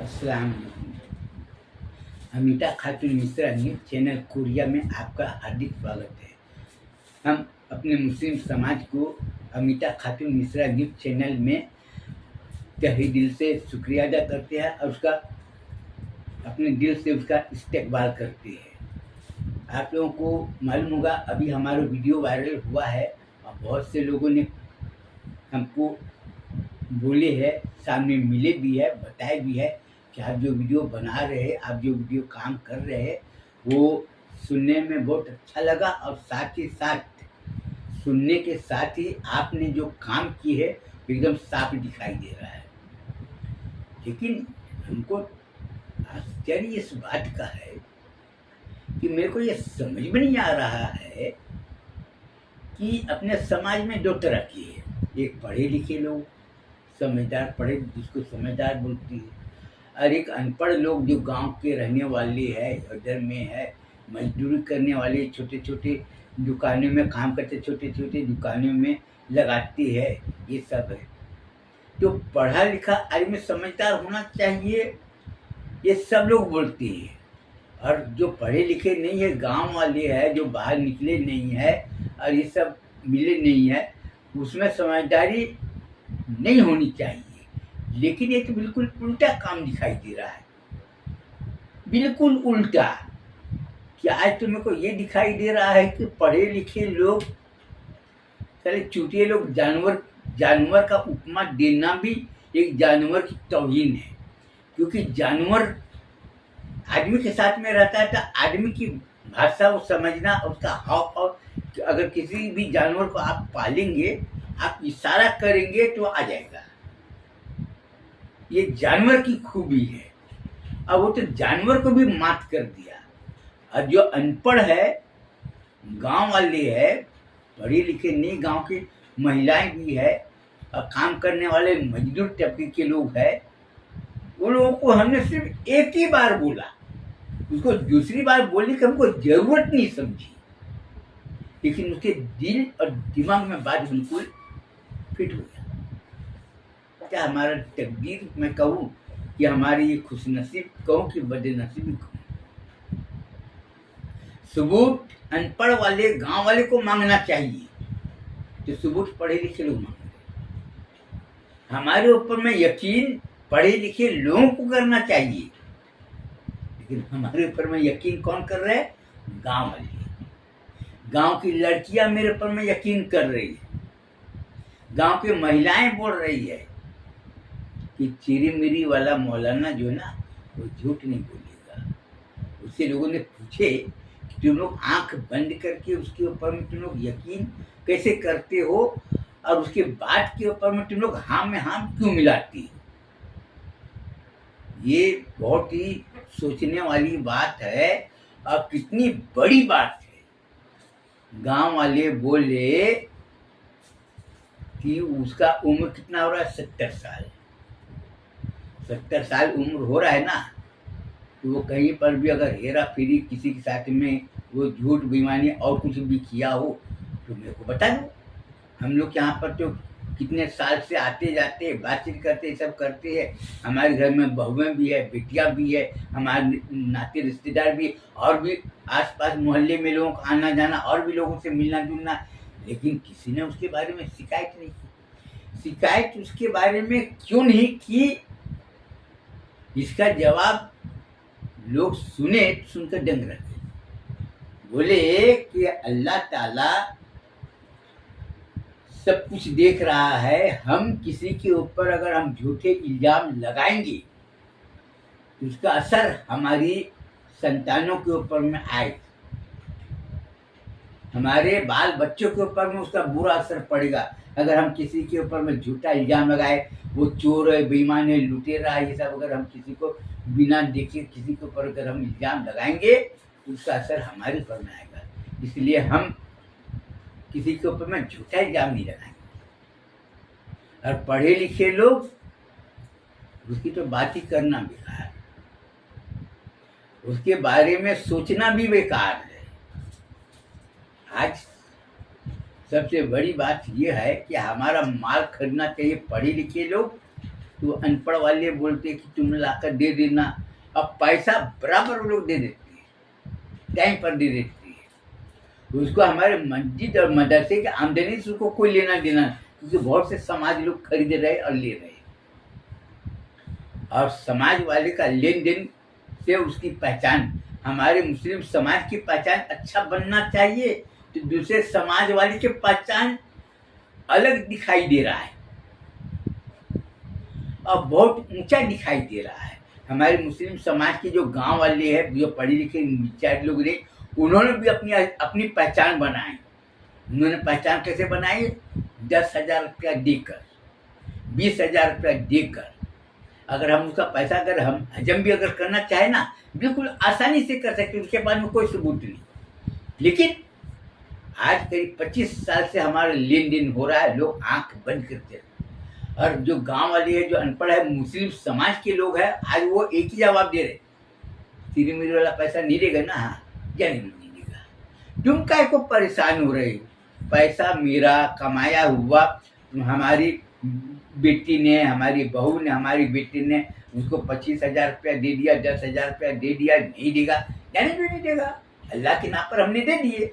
अस्सलाम वालेकुम। अमिता खातून Mishra news channel Korea में आपका हार्दिक स्वागत है। हम अपने मुस्लिम समाज को अमिता खातून मिश्रा न्यूज़ चैनल में तहे दिल से शुक्रिया अदा करते हैं और उसका अपने दिल से उसका इस्तेकबाल करते हैं। आप लोगों को मालूम होगा, अभी हमारा वीडियो वायरल हुआ है और बहुत से लोगों ने हमको बोले हैं, सामने मिले भी है, बताए भी है कि आप जो वीडियो बना रहे हैं, आप जो वीडियो काम कर रहे हैं, वो सुनने में बहुत अच्छा लगा और साथ ही साथ सुनने के साथ ही आपने जो काम की है एकदम साफ दिखाई दे रहा है। लेकिन हमको आश्चर्य इस बात का है कि मेरे को ये समझ में नहीं आ रहा है कि अपने समाज में दो तरह की है। एक पढ़े लिखे लोग, समझदार, पढ़े जिसको समझदार बोलती है, और एक अनपढ़ लोग जो गांव के रहने वाले है, इधर में है, मजदूरी करने वाले, छोटे छोटे दुकानों में काम करते, छोटे छोटे दुकानों में लगाती है, ये सब है। तो पढ़ा लिखा आदमी समझदार होना चाहिए, ये सब लोग बोलते हैं। और जो पढ़े लिखे नहीं है, गांव वाले हैं, जो बाहर निकले नहीं है और ये सब मिले नहीं है, उसमें समझदारी नहीं होनी चाहिए। लेकिन ये तो बिल्कुल उल्टा काम दिखाई दे रहा है, बिल्कुल उल्टा। कि आज तो मेरे को ये दिखाई दे रहा है कि पढ़े लिखे लोग, सारे चूतिए लोग, जानवर का उपमा देना भी एक जानवर की तौहीन है। क्योंकि जानवर आदमी के साथ में रहता है तो आदमी की भाषा वो समझना, उसका हाव भाव, अगर किसी भी जानवर को आप पालेंगे, आप इशारा करेंगे तो आ जाएगा। ये जानवर की खूबी है। अब वो तो जानवर को भी मात कर दिया। और जो अनपढ़ है, गांव वाले है, पढ़े लिखे नहीं, गांव की महिलाएं भी है और काम करने वाले मजदूर तबके के लोग है, उन लोगों को हमने सिर्फ एक ही बार बोला, उसको दूसरी बार बोलने की हमको जरूरत नहीं समझी। लेकिन उसके दिल और दिमाग में बात बिल्कुल फिट हो गया। क्या हमारा तकदीर मैं कहूँ कि हमारी खुशनसीब कहूँ कि बदनसीबी कहूँ। सबूत अनपढ़ वाले गांव वाले को मांगना चाहिए, तो सबूत पढ़े लिखे लोग मांग रहे। हमारे ऊपर में यकीन पढ़े लिखे लोगों को करना चाहिए, लेकिन हमारे ऊपर में यकीन कौन कर रहे हैं? गांव वाले। गांव की लड़कियां मेरे ऊपर में यकीन कर रही है, गांव की महिलाएं बोल रही है कि चिरी मिरी वाला मौलाना जो है ना, वो झूठ नहीं बोलेगा। उससे लोगों ने पूछे कि तुम लोग आंख बंद करके उसके ऊपर में तुम लोग यकीन कैसे करते हो, और उसके बाद के ऊपर में तुम लोग हाँ में हाँ क्यों मिलाती हो? ये बहुत ही सोचने वाली बात है और कितनी बड़ी बात है। गांव वाले बोले कि उसका उम्र कितना हो रहा है? 70 साल। 70 साल उम्र हो रहा है ना, तो वो कहीं पर भी अगर हेरा फेरी किसी के साथ में वो झूठ बेईमानी और कुछ भी किया हो तो मेरे को बता दो। हम लोग यहाँ पर तो कितने साल से आते जाते, बातचीत करते, सब करते हैं। हमारे घर में बहुएं भी है, बेटियां भी है, हमारे नाते रिश्तेदार भी, और भी आसपास मोहल्ले में लोगों का आना जाना, और भी लोगों से मिलना जुलना। लेकिन किसी ने उसके बारे में शिकायत नहीं की। शिकायत उसके बारे में क्यों नहीं की, इसका जवाब लोग सुने, सुनकर दंग रहे। बोले कि अल्लाह ताला सब कुछ देख रहा है, हम किसी के ऊपर अगर हम झूठे इल्जाम लगाएंगे तो उसका असर हमारी संतानों के ऊपर में आए, हमारे बाल बच्चों के ऊपर में उसका बुरा असर पड़ेगा। अगर हम किसी के ऊपर में झूठा इल्जाम लगाए, वो चोर है, बेईमान है, लुटेरा है, ये सब अगर हम किसी को बिना देखे किसी के ऊपर अगर हम इल्जाम लगाएंगे तो उसका असर हमारे ऊपर में आएगा। इसलिए हम किसी के ऊपर में झूठा इल्जाम नहीं लगाएंगे। और पढ़े लिखे लोग, उसकी तो बात ही करना बेकार, उसके बारे में सोचना भी बेकार है। आज सबसे बड़ी बात यह है कि हमारा माल खरीदना चाहिए पढ़े लिखे लोग, तो अनपढ़ वाले बोलते कि तुम लाकर दे देना। अब पैसा बराबर वो लोग दे देते हैं, टाइम पर दे देते हैं। उसको हमारे मस्जिद और मदरसे की आमदनी से उसको कोई लेना देना नहीं, क्योंकि बहुत से समाज लोग खरीद रहे और ले रहे। और समाज वाले का लेन देन से उसकी पहचान, हमारे मुस्लिम समाज की पहचान अच्छा बनना चाहिए, तो दूसरे समाज वाले की पहचान अलग दिखाई दे रहा है और बहुत ऊंचा दिखाई दे रहा है। हमारे मुस्लिम समाज के जो गांव वाले हैं, जो पढ़े लिखे विचार लोग रहे, उन्होंने भी अपनी अपनी पहचान बनाई। उन्होंने पहचान कैसे बनाई? 10,000 रुपया देकर, 20,000 रुपया देकर। अगर हम उसका पैसा अगर हम हजम भी अगर करना चाहे ना, बिल्कुल आसानी से कर सकते, उसके पास में कोई सबूत नहीं। लेकिन आज करीब 25 साल से हमारा लेन देन हो रहा है, लोग आंख बंद करते हैं। और जो गांव वाले है, जो अनपढ़ है, मुस्लिम समाज के लोग हैं, आज वो एक ही जवाब दे रहे, तेरे मेरे वाला पैसा नहीं देगा ना, हाँ या नहीं देगा, तुम काय को परेशान हो रहे हो? पैसा मेरा कमाया हुआ, हमारी बेटी ने, हमारी बहू ने, हमारी बेटी ने उसको 25,000 रुपया दे दिया, 10,000 रुपया दे दिया, नहीं देगा यानी नहीं देगा, अल्लाह के नाम पर हमने दे दिए।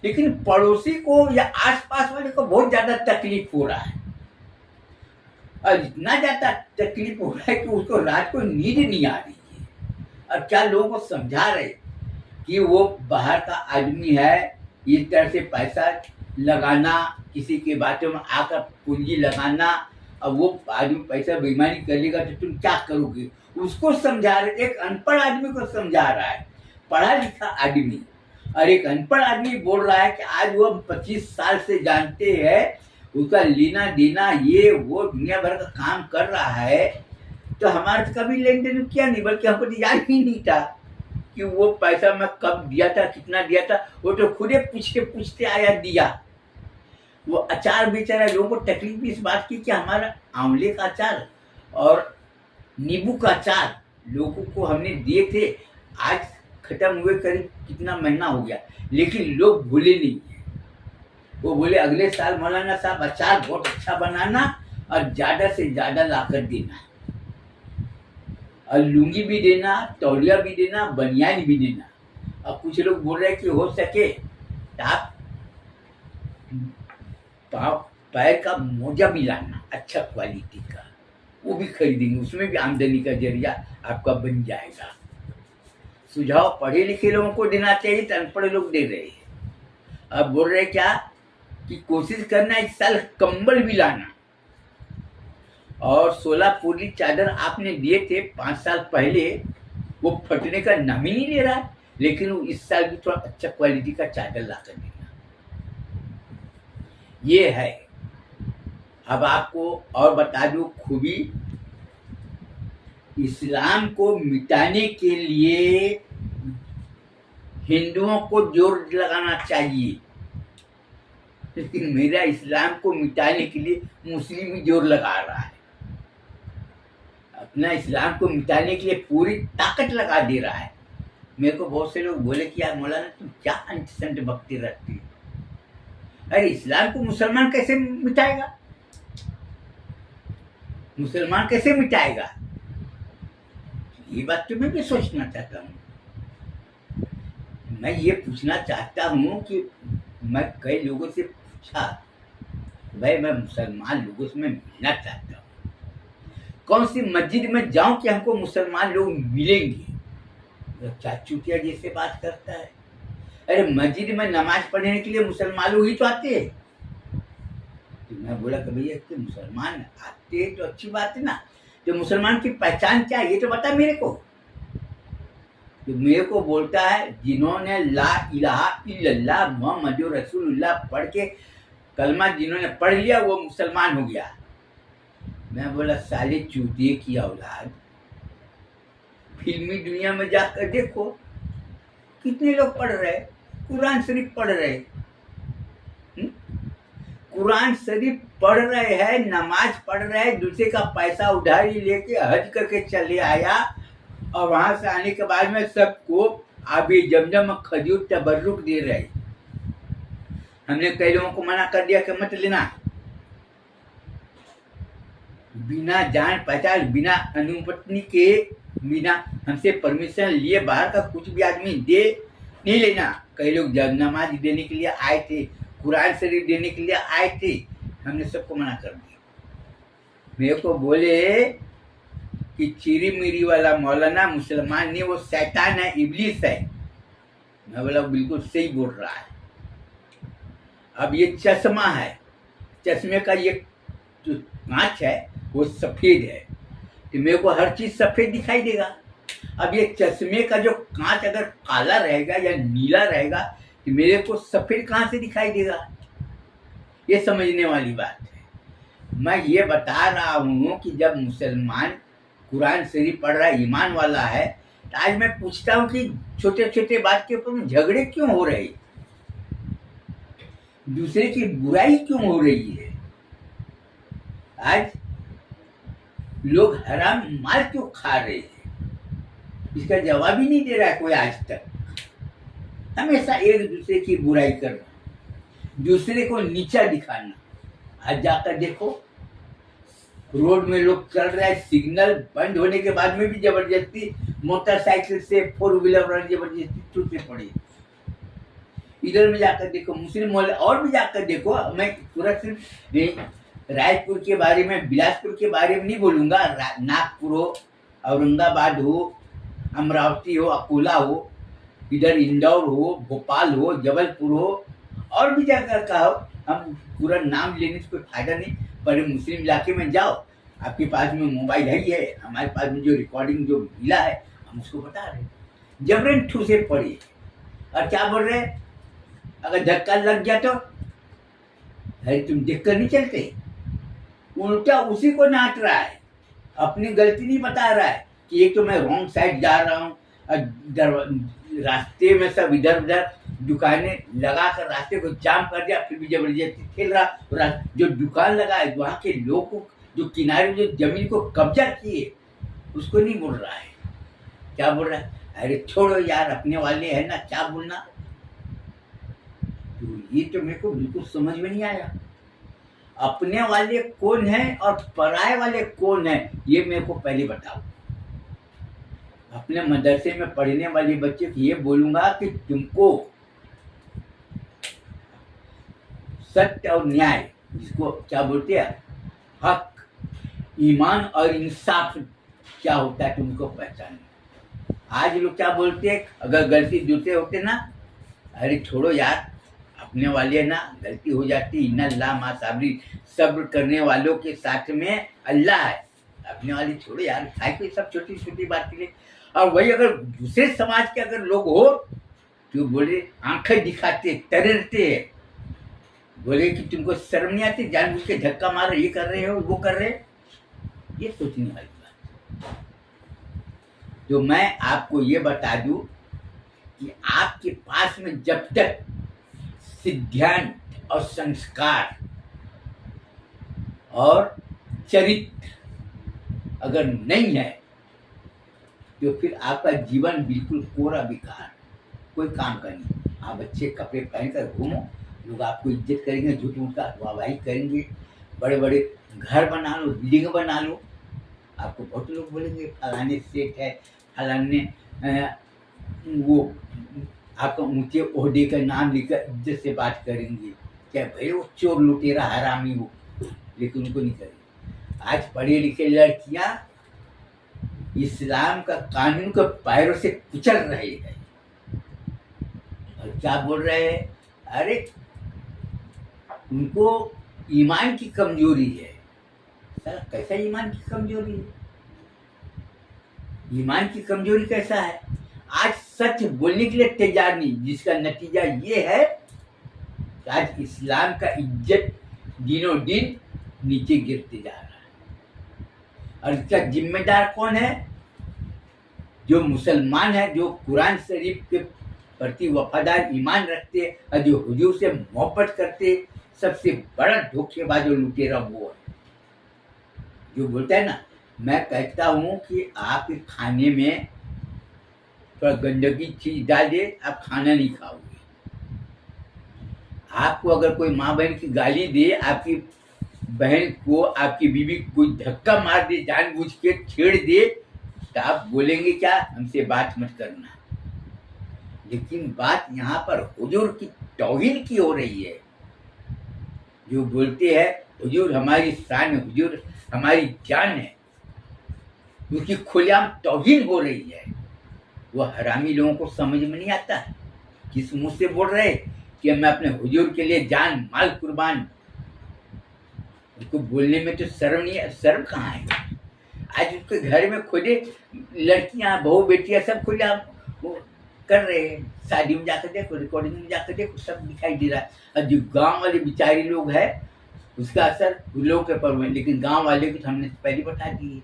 लेकिन पड़ोसी को या आसपास वाले को बहुत ज्यादा तकलीफ हो रहा है, और इतना ज्यादा तकलीफ हो रहा है कि उसको रात को नींद नहीं आ रही है। और क्या लोगों को समझा रहे कि वो बाहर का आदमी है, इस तरह से पैसा लगाना, किसी की बातों में आकर पूंजी लगाना, और वो आदमी पैसा बेईमानी करेगा तो तुम क्या करोगे? उसको समझा रहे, एक अनपढ़ आदमी को समझा रहा है, पढ़ा लिखा आदमी। और एक अनपढ़ आदमी बोल रहा है कि आज वो 25 साल से जानते हैं, उसका लेना देना ये वो दुनिया भर का काम कर रहा है, तो हमारे से कभी लेन देन किया नहीं, बल्कि हमको तो याद ही नहीं था कि वो पैसा मैं कब दिया था, कितना दिया था। वो तो खुद ही पूछते पूछते आया दिया। वो अचार बेचारा, लोगों को तकलीफ इस बात की कि हमारा आंवले का अचार और नींबू का अचार लोगों को हमने दिए थे, आज खत्म हुए करीब कितना महीना हो गया, लेकिन लोग भूले नहीं। वो बोले अगले साल मौलाना साहब अचार बहुत अच्छा बनाना और ज्यादा से ज्यादा लाकर देना, और लुंगी भी देना, तौलिया भी देना, बनियान भी देना। अब कुछ लोग बोल रहे हैं कि हो सके तो आप पैर का मोजा भी लाना अच्छा क्वालिटी का, वो भी खरीदेंगे, उसमें भी आमदनी का जरिया आपका बन जाएगा। सुझाव पढ़े लिखे लोगों को देना चाहिए, तो अनपढ़ लोग दे रहे हैं। अब बोल रहे क्या कि कोशिश करना इस साल कंबल भी लाना, और 16 पूरी चादर आपने दिए थे 5 साल पहले, वो फटने का नाम ही नहीं ले रहा है, लेकिन वो इस साल भी थोड़ा अच्छा क्वालिटी का चादर ला कर देना। ये है। अब आपको और बता दूं खूबी, इस्लाम को मिटाने के लिए हिंदुओं को जोर लगाना चाहिए, लेकिन मेरा इस्लाम को मिटाने के लिए मुस्लिम ही जोर लगा रहा है। अपना इस्लाम को मिटाने के लिए पूरी ताकत लगा दे रहा है। मेरे को बहुत से लोग बोले कि यार मौलाना तुम क्या अंट संट बकते रहती हो, अरे इस्लाम को मुसलमान कैसे मिटाएगा? मुसलमान कैसे मिटाएगा? ये बात तो मैं भी सोचना चाहता हूँ। मैं ये पूछना चाहता हूँ कि मैं कई लोगों से पूछा, भाई मैं मुसलमान लोगों से मैं मिलना चाहता हूँ, कौन सी मस्जिद में जाऊं कि हमको मुसलमान लोग मिलेंगे? तो चाचूटिया जैसे बात करता है। अरे मस्जिद में नमाज पढ़ने के लिए मुसलमान लोग ही तो आते हैं। तो मैं बोला कि भैया कि मुसलमान आते हैं तो अच्छी बात है ना, तो मुसलमान की पहचान क्या है ये तो बता मेरे को। तो मेरे को बोलता है जिन्होंने ला इलाहा इल्लल्लाह मुहम्मदुर रसूलुल्लाह पढ़ के कलमा जिन्होंने पढ़ लिया वो मुसलमान हो गया। मैं बोला साले चूतिए की औलाद, फिल्मी दुनिया में जाकर देखो कितने लोग पढ़ रहे, कुरान शरीफ पढ़ रहे, कुरान शरीफ पढ़ रहे हैं, नमाज पढ़ रहे हैं, दूसरे का पैसा उधारी लेके हज करके चले आया, और वहां से आने के बाद में सबको आबी जमजम खजूर तबर्रुक दे रहे। हमने कई लोगों को मना कर दिया कि मत लेना, बिना जान पहचान, बिना अनुमति के, बिना हमसे परमिशन लिए बाहर का कुछ भी आदमी दे नहीं लेना। कई लोग जब नमाज देने के लिए आए थे, कुरान शरीफ देने के लिए आए थे, हमने सबको मना कर दिया। मेरे को बोले कि चीरी मीरी वाला मौलाना मुसलमान नहीं, वो शैतान है, इब्लिस है। मैं बोला बिल्कुल सही बोल रहा है। अब ये चश्मा है, चश्मे का ये जो कांच है वो सफेद है, तो मेरे को हर चीज सफेद दिखाई देगा। अब ये चश्मे का जो कांच अगर काला रहेगा या नीला रहेगा तो मेरे को सफेद कहाँ से दिखाई देगा? ये समझने वाली बात है। मैं ये बता रहा हूँ कि जब मुसलमान कुरान शरीफ पढ़ रहा है, ईमान वाला है, तो आज मैं पूछता हूँ कि छोटे छोटे बात के ऊपर झगड़े क्यों हो रहे, दूसरे की बुराई क्यों हो रही है? आज लोग हराम माल क्यों खा रहे हैं? इसका जवाब ही नहीं दे रहा है कोई आज तक। हमेशा एक दूसरे की बुराई करना, दूसरे को नीचा दिखाना। आज जाकर देखो, रोड में लोग चल रहे हैं, सिग्नल बंद होने के बाद में भी जबरदस्ती मोटरसाइकिल से, फोर व्हीलर वाले जबरदस्ती टूटे पड़े। इधर में जाकर देखो, मुस्लिम मोहल्ले और भी जाकर देखो। मैं पूरा सिर्फ रायपुर के बारे में, बिलासपुर के बारे में नहीं बोलूंगा। नागपुर हो, औरंगाबाद हो, अमरावती हो, अकोला हो, इधर इंदौर हो, भोपाल हो, जबलपुर हो, और भी जगह का हो। हम पूरा नाम लेने से कोई फायदा नहीं। पर मुस्लिम इलाके में जाओ, आपके पास में मोबाइल है ही है, हमारे पास में जो रिकॉर्डिंग जो मिला है हम उसको बता रहे हैं। जबरन ठूसे पड़े और क्या बोल रहे हैं, अगर धक्का लग गया तो अरे तुम देख कर नहीं चलते। उल्टा उसी को नाच रहा है, अपनी गलती नहीं बता रहा है कि एक तो मैं रॉन्ग साइड जा रहा हूँ, रास्ते में सब इधर उधर दुकानें लगा कर रास्ते को जाम कर दिया, फिर भी जबरदस्ती खेल रहा। जो दुकान लगा है, वहाँ के लोग को, जो किनारे जो जमीन को कब्जा किए, उसको नहीं बोल रहा है। क्या बोल रहा है, अरे छोड़ो यार, अपने वाले है ना, क्या बोलना। तो ये तो मेरे को बिल्कुल समझ में नहीं आया। अपने वाले कौन है और पराये वाले कौन है, ये मेरे को पहले बताओ। अपने मदरसे में पढ़ने वाले बच्चे को ये बोलूंगा कि तुमको सत्य और न्याय, जिसको क्या बोलते हैं, हक, ईमान और इंसाफ क्या होता है तुमको पहचान। आज लोग क्या बोलते हैं, अगर गलती दूसरे होते ना, अरे छोड़ो यार, अपने वाले ना, गलती हो जाती, इन्ना अल्लाह मा साबरी, सब्र करने वालों के साथ में अल्लाह है। अपने वाले छोड़ो यार, खाए कोई सब छोटी छोटी बात के लिए। और वही अगर दूसरे समाज के अगर लोग हो तो बोले, आंखें दिखाते, तरते हैं, बोले कि तुमको शर्म नहीं आती, जानबूझ के धक्का मार रहे, ये कर रहे हो, वो कर रहे। ये सोचने वाली बात। तो मैं आपको ये बता दूं कि आपके पास में जब तक सिद्धांत और संस्कार और चरित्र अगर नहीं है तो फिर आपका जीवन बिल्कुल कोरा बेकार, कोई काम का नहीं। आप अच्छे कपड़े पहनकर घूमो, लोग आपको इज्जत करेंगे, झूठ मूठ का वाहवाही करेंगे, बड़े बड़े घर बना लो, बिल्डिंग बना लो, आपको बहुत लोग बोलेंगे फलाने सेठ है, फलाने वो आपका ऊंचे ओहदे का नाम लेकर इज्जत से बात करेंगे, क्या भाई वो चोर लुटेरा हरामी हो, लेकिन उनको नहीं करेंगे। आज पढ़े लिखे लड़कियां इस्लाम का कानून को पैरों से कुचल रहे हैं और क्या बोल रहे हैं, अरे उनको ईमान की कमजोरी है। सर कैसा ईमान की कमजोरी है? ईमान की कमजोरी कैसा है? आज सच बोलने के लिए तैयार नहीं, जिसका नतीजा ये है कि आज इस्लाम का इज्जत दिनों दिन नीचे गिरते जा रहा है। और इसका जिम्मेदार कौन है? जो मुसलमान है, जो कुरान शरीफ के प्रति वफादार ईमान रखते और जो हुजूर से मोहब्बत करते। सबसे बड़ा धोखेबाज और लुटेरा वो है जो बोलता है ना, मैं कहता हूँ कि आप खाने में थोड़ा गंदगी चीज डाल दे, आप खाना नहीं खाओगे। आपको अगर कोई माँ बहन की गाली दे, आपकी बहन को, आपकी बीवी को धक्का मार दे, जानबूझ के छेड़ दे, तो आप बोलेंगे क्या, हमसे बात मत करना। लेकिन बात यहाँ पर हुजूर की तौहीन की हो रही है। जो बोलते हैं हुजूर हमारी शान है, हुजूर हमारी जान है, उसकी खुलेआम तौहीन हो रही है। वो हरामी लोगों को समझ में नहीं आता है। किस मुंह से बोल रहे कि मैं अपने हुजूर के लिए जान माल कुर्बान। उसको बोलने में तो शर्म नहीं है। शर्म कहाँ है? आज उसके घर में खुदे लड़कियां, बहू बेटियां सब खुले वो कर रहे हैं। शादी में जाकर देखो, रिकॉर्डिंग में जाकर देखो, सब दिखाई दे रहा है। और जो गांव वाले बेचारे लोग हैं, उसका असर उन लोगों के पर हुआ। लेकिन गांव वाले को तो हमने पहले बता दिए,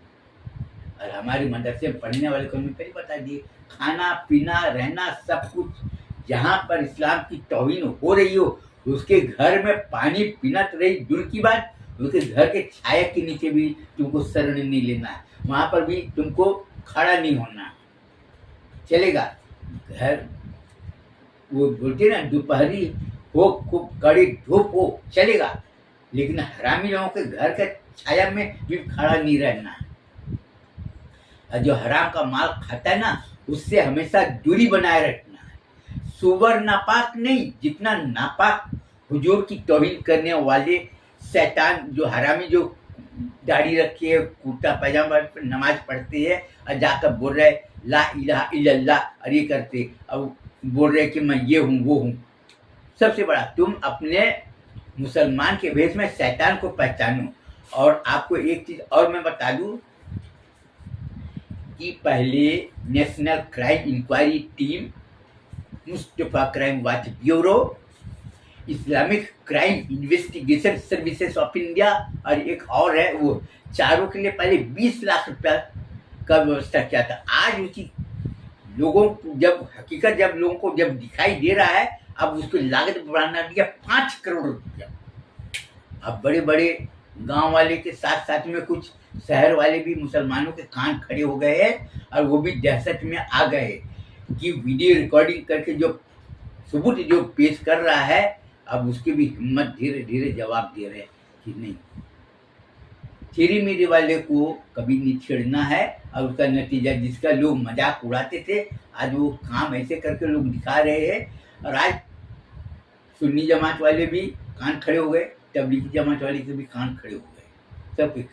और हमारे मदरसे में पढ़ने वाले को हमने पहले बता दिए। खाना पीना रहना सब कुछ, जहाँ पर इस्लाम की तौहीन हो रही हो, उसके घर में पानी पीना तो रही दूर की बात, उसके घर के छाया के नीचे भी तुमको शरण नहीं लेना है, वहां पर भी तुमको खड़ा नहीं होना। चलेगा? घर वो बोलते ना, दोपहरी हो खूब कड़ी धूप हो, चलेगा, लेकिन हरामी लोगों के घर के छाया में भी खड़ा नहीं रहना। और जो हराम का माल खाता है ना, उससे हमेशा दूरी बनाए रखना है। सुवर नापाक नहीं, जितना नापाक हुजूर की तौहीन करने वाले शैतान, जो हरामी, जो दाढ़ी रखी है, कुर्ता पैजामा नमाज पढ़ते हैं और जाकर बोल रहे ला इलाहा इल्लल्लाह, और ये करते, अब बोल रहे कि मैं ये हूँ वो हूँ। सबसे बड़ा, तुम अपने मुसलमान के भेष में शैतान को पहचानो। और आपको एक चीज और मैं बता दूं कि पहले national crime inquiry team, Mustafa crime watch bureau, Islamic crime investigation services of India, और एक और है, वो चारों के लिए पहले 20 लाख रुपया का व्यवस्था किया था। आज उसकी लोगों को जब हकीकत, जब लोगों को जब दिखाई दे रहा है, अब उसकी लागत बढ़ाना दिया 5 करोड़ रुपया। अब बड़े बड़े गांव वाले के साथ साथ में कुछ शहर वाले भी मुसलमानों के कान खड़े हो गए हैं, और वो भी दहशत में आ गए कि वीडियो रिकॉर्डिंग करके जो सबूत जो पेश कर रहा है, अब उसकी भी हिम्मत धीरे धीरे जवाब दे रहे हैं कि नहीं, चेरी मेरी वाले को कभी नहीं छेड़ना है। और उसका नतीजा, जिसका लोग मजाक उड़ाते थे, आज वो काम ऐसे करके लोग दिखा रहे हैं। और आज सुन्नी जमात वाले भी कान खड़े हो गए, तबलीगी जमात वाले के भी कान खड़े हो गए, सब एक।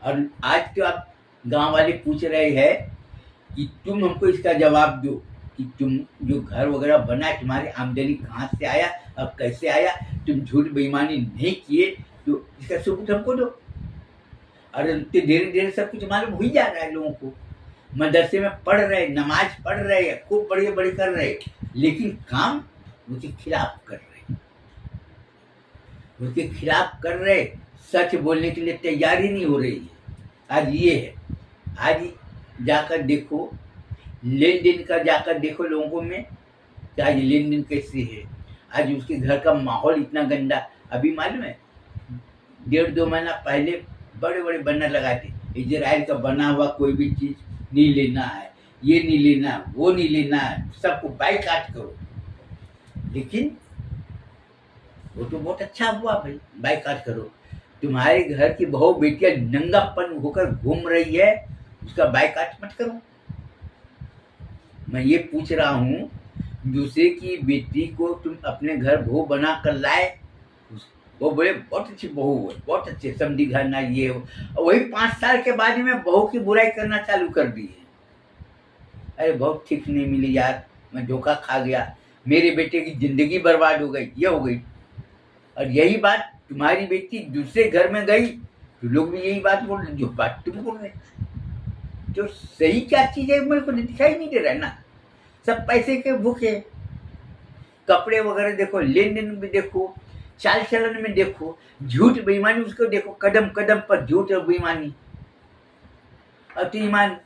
और आज तो आप गांव वाले पूछ रहे हैं कि तुम हमको इसका जवाब दो कि तुम जो घर वगैरह बना है, तुम्हारी आमदनी कहाँ से आया और कैसे आया, तुम झूठ बेईमानी नहीं किए, तो इसका सबूत हमको दो। और धीरे धीरे सब कुछ मालूम हो ही जा रहा है लोगों को। मदरसे में पढ़ रहे, नमाज पढ़ रहे, खूब बढ़िया बड़ी कर रहे, लेकिन काम उसके खिलाफ कर रहे, उसके खिलाफ कर रहे, सच बोलने के लिए तैयार ही नहीं हो रही है। आज ये है, आज जाकर देखो, लेन देन का जाकर देखो लोगों में, कि आज लेन देन कैसे है। आज उसके घर का माहौल इतना गंदा। अभी मालूम है, 1.5-2 महीना पहले बड़े बड़े बैनर लगाते, इजराइल का बना हुआ कोई भी चीज नहीं लेना है, ये नहीं लेना, वो नहीं लेना है, सबको बाइकाट करो। लेकिन वो तो बहुत अच्छा हुआ भाई, बाइकाट करो। तुम्हारे घर की बहू बेटियां नंगापन होकर घूम रही है, उसका बाइकाट मत करो। मैं ये पूछ रहा हूँ, दूसरे की बेटी को तुम अपने घर बहू बना कर लाए, वो बोले बहुत अच्छी बहू है, बहुत अच्छे समझी घर ना ये हो, और वही 5 साल के बाद में बहू की बुराई करना चालू कर दी है। अरे बहुत ठीक नहीं मिली यार, मैं धोखा खा गया, मेरे बेटे की जिंदगी बर्बाद हो गई, ये हो गई। और यही बात तुम्हारी बेटी दूसरे घर में गई तो लोग भी यही बात बोल रहे, जो बात तुम बोल रहे, तो सही क्या चीज है मेरे को दिखाई नहीं दे रहा है ना। सब पैसे के भूखे, कपड़े वगैरह देखो, लेन देन में देखो, चाल चलन में देखो, झूठ बेईमानी उसको देखो, कदम कदम पर झूठ और बेईमानी और तो ईमान।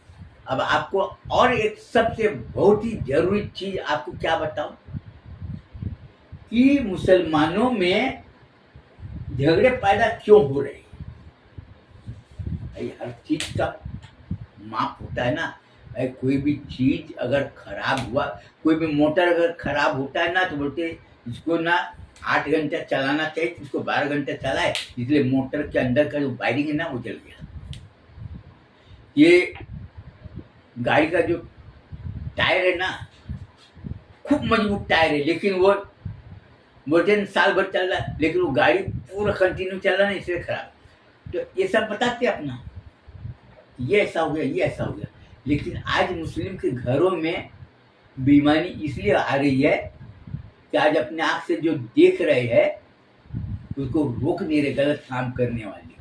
अब आपको और एक सबसे बहुत ही जरूरी चीज आपको क्या बताऊं, कि मुसलमानों में झगड़े पैदा क्यों हो रहे हैं। भाई हर चीज का माप होता है ना। भाई कोई भी चीज अगर खराब हुआ, कोई भी मोटर अगर खराब होता है ना, तो बोलते इसको ना 8 घंटा चलाना चाहिए तो उसको 12 घंटा चलाए, इसलिए मोटर के अंदर का जो वायरिंग है ना वो जल गया। ये गाड़ी का जो टायर है ना खूब मजबूत टायर है, लेकिन वो बोलते हैं साल भर चल रहा है, लेकिन वो गाड़ी पूरा कंटिन्यू चल रहा है, इसलिए खराब। तो ये सब बताते अपना, ये ऐसा हो गया, ये ऐसा हो गया। लेकिन आज मुस्लिम के घरों में बीमारी इसलिए आ रही है कि आज अपने आँख से जो देख रहे हैं उसको रोक नहीं रहे गलत काम करने वाले।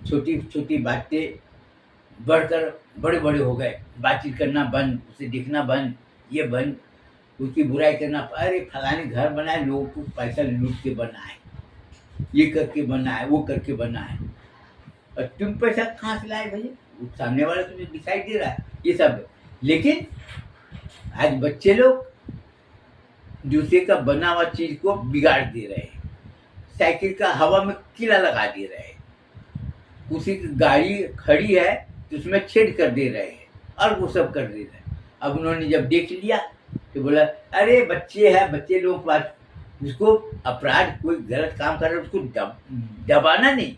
छोटी छोटी बातें बढ़कर बड़े बड़े हो गए, बातचीत करना बंद, उसे देखना बंद, ये बंद, उसकी बुराई करना, अरे फलाने घर बनाए, लोगों को पैसा लूट के बनाए, ये करके बनाए, वो करके बनाए, और तुम पैसा कहाँ से लाए भैया? वो सामने वाला तुम्हें दिखाई दे रहा है, ये सब। लेकिन आज बच्चे लोग दूसरे का बना हुआ चीज को बिगाड़ दे रहे हैं, साइकिल का हवा में कीला लगा दे रहे हैं, उसी की गाड़ी खड़ी है तो उसमें छेद कर दे रहे हैं, और वो सब कर दे रहे हैं। अब उन्होंने जब देख लिया तो बोला अरे बच्चे हैं, बच्चे लोग पास, उसको अपराध कोई गलत काम कर रहा है उसको दबाना नहीं,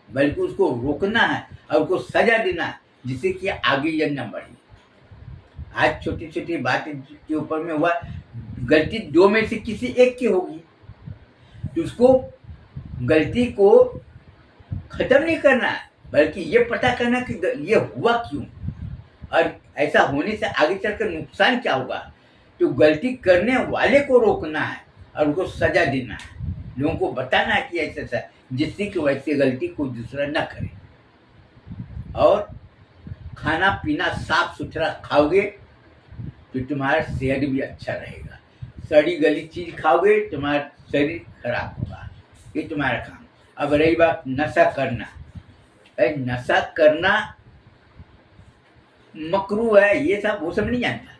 बल्कि उसको रोकना है और उसको सजा देना है, जिससे कि आगे ये न बढ़े। आज छोटी छोटी बातें के ऊपर में हुआ, गलती दो में से किसी एक की होगी, तो उसको गलती को खत्म नहीं करना है, बल्कि ये पता करना कि ये हुआ क्यों और ऐसा होने से आगे चलकर नुकसान क्या होगा। तो गलती करने वाले को रोकना है और उनको सजा देना है, लोगों को बताना है कि ऐसा, जिससे कि वैसे गलती को दूसरा न करे। और खाना पीना साफ सुथरा खाओगे तो तुम्हारा सेहत भी अच्छा रहेगा, सड़ी गली चीज खाओगे तुम्हारा शरीर खराब होगा, ये तुम्हारा काम। अब रही बात नशा करना, नशा करना मकरू है, ये सब वो सब नहीं जानता।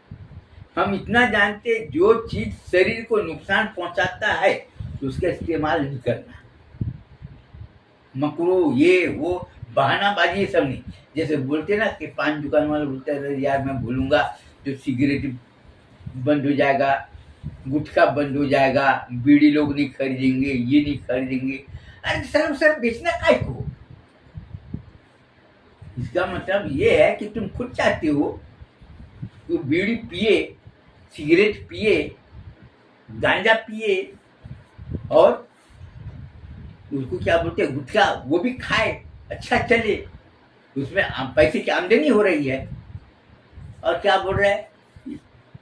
हम इतना जानते जो चीज शरीर को नुकसान पहुंचाता है तो उसका इस्तेमाल नहीं करना, मकरू ये वो बहानाबाजी सब नहीं। जैसे बोलते ना कि पान दुकान वाले बोलते हैं यार मैं भूलूंगा तो सिगरेट बंद हो जाएगा, गुटखा बंद हो जाएगा, बीड़ी लोग नहीं खरीदेंगे, ये नहीं खरीदेंगे। अरे सर बेचना काय को? इसका मतलब ये है कि तुम खुद चाहते हो कि बीड़ी पिए, सिगरेट पिए, गांजा पिए और उसको क्या बोलते हैं गुटखा, वो भी खाए, अच्छा चले, उसमें पैसे की आमदनी हो रही है। और क्या बोल रहा है,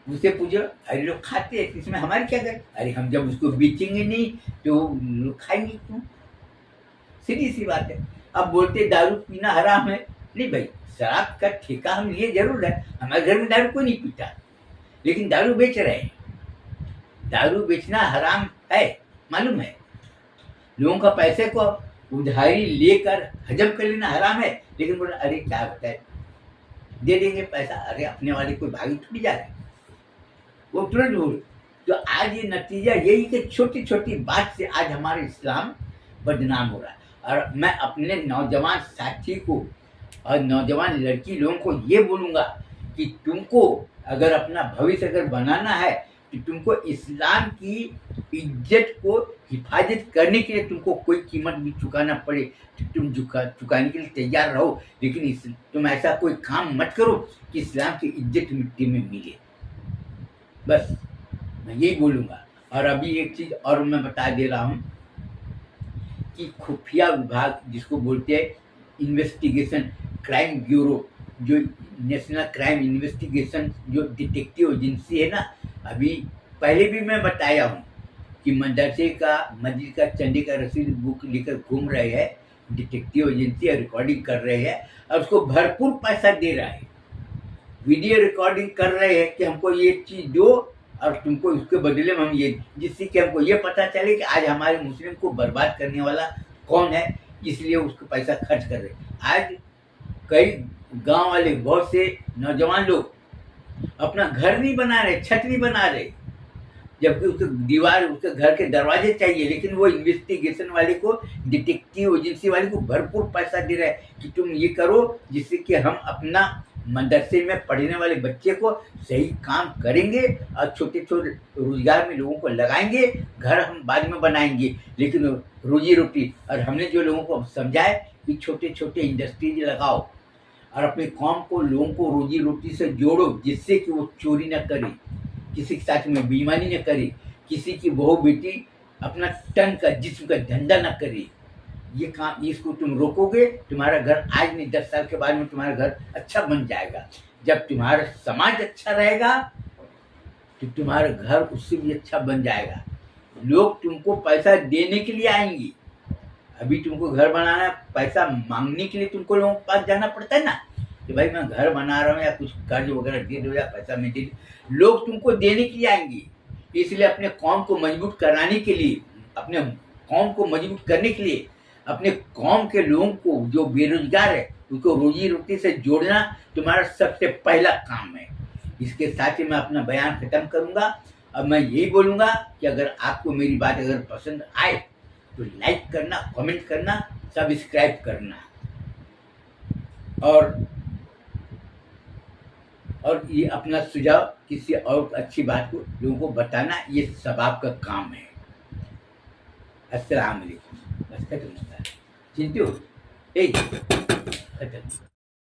उससे पूछो अरे लोग खाते हैं इसमें हमारी क्या कर, अरे हम जब उसको बेचेंगे नहीं तो लोग खाएंगे क्यों? सीधी सी बात है। अब बोलते दारू पीना हराम है, नहीं भाई, शराब का ठेका हम लिए जरूर है, हमारे घर में दारू कोई नहीं पीता, लेकिन दारू बेच रहे हैं। दारू बेचना हराम है, मालूम है, लोगों का पैसे को उधारी लेकर हजम कर लेना हराम है, लेकिन बोला अरे क्या बताए दे देंगे पैसा, अरे अपने वाले कोई भागी थोड़ी जा रहे, वो तुरंत बोल। तो आज ये नतीजा यही कि छोटी छोटी बात से आज हमारा इस्लाम बदनाम हो रहा है। और मैं अपने नौजवान साथी को और नौजवान लड़की लोगों को ये बोलूँगा कि तुमको अगर अपना भविष्य अगर बनाना है तो तुमको इस्लाम की इज्जत को हिफाजत करने के लिए तुमको कोई कीमत भी चुकाना पड़े तो तुम चुकाने के लिए तैयार रहो, लेकिन तुम ऐसा कोई काम मत करो कि इस्लाम की इज्जत मिट्टी में मिले। बस मैं यही बोलूँगा। और अभी एक चीज़ और मैं बता दे रहा हूँ कि खुफिया विभाग जिसको बोलते हैं इन्वेस्टिगेशन क्राइम ब्यूरो, जो नेशनल क्राइम इन्वेस्टिगेशन जो डिटेक्टिव एजेंसी है ना, अभी पहले भी मैं बताया हूँ कि मदरसे का मस्जिद का चंदी का रसीद बुक लेकर घूम रहे हैं डिटेक्टिव एजेंसी और रिकॉर्डिंग कर रहे हैं और उसको भरपूर पैसा दे रहा है, वीडियो रिकॉर्डिंग कर रहे हैं कि हमको ये चीज़ दो और तुमको उसके बदले में हम ये, जिससे कि हमको ये पता चले कि आज हमारे मुस्लिम को बर्बाद करने वाला कौन है, इसलिए उसको पैसा खर्च कर रहे। आज कई गांव वाले बहुत से नौजवान लोग अपना घर नहीं बना रहे, छत नहीं बना रहे, जबकि उसके दीवार उसके घर के दरवाजे चाहिए, लेकिन वो इन्वेस्टिगेशन वाले को डिटेक्टिव एजेंसी वाले को भरपूर पैसा दे रहे हैं कि तुम ये करो जिससे कि हम अपना मदरसे में पढ़ने वाले बच्चे को सही काम करेंगे और छोटे छोटे रोजगार में लोगों को लगाएंगे। घर हम बाद में बनाएंगे, लेकिन रोजी रोटी, और हमने जो लोगों को समझाए कि छोटे छोटे इंडस्ट्रीज लगाओ और अपने कौम को, लोगों को रोजी रोटी से जोड़ो, जिससे कि वो चोरी न करे, किसी के साथ में बेईमानी न करे, किसी की बहू बेटी अपना तन का जिस्म का धंधा न करे। ये काम, इसको तुम रोकोगे, तुम्हारा घर आज नहीं 10 साल के बाद में तुम्हारा घर अच्छा बन जाएगा। जब तुम्हारा समाज अच्छा रहेगा तो तुम्हारा घर उससे भी अच्छा बन जाएगा। लोग तुमको पैसा देने के लिए आएंगे। अभी तुमको घर बनाना, पैसा मांगने के लिए तुमको लोगों के पास जाना पड़ता है ना, कि भाई मैं घर बना रहा हूँ या कुछ कर्ज वगैरह दे दो या पैसा मैं दे दो। लोग तुमको देने के लिए आएंगे। इसलिए अपने कौम को मजबूत कराने के लिए, अपने कौम को मजबूत करने के लिए, अपने कौम के लोगों को जो बेरोजगार है उसको रोजी रोटी से जोड़ना तुम्हारा सबसे पहला काम है। इसके साथ ही मैं अपना बयान खत्म करूंगा। अब मैं यही बोलूंगा कि अगर आपको मेरी बात अगर पसंद आए तो लाइक करना, कमेंट करना, सब्सक्राइब करना, और ये अपना सुझाव किसी और अच्छी बात को लोगों को बताना, ये सब आपका काम है। अस्सलाम वालेकुम। बस खत्म होता है, चिंतु खत्म।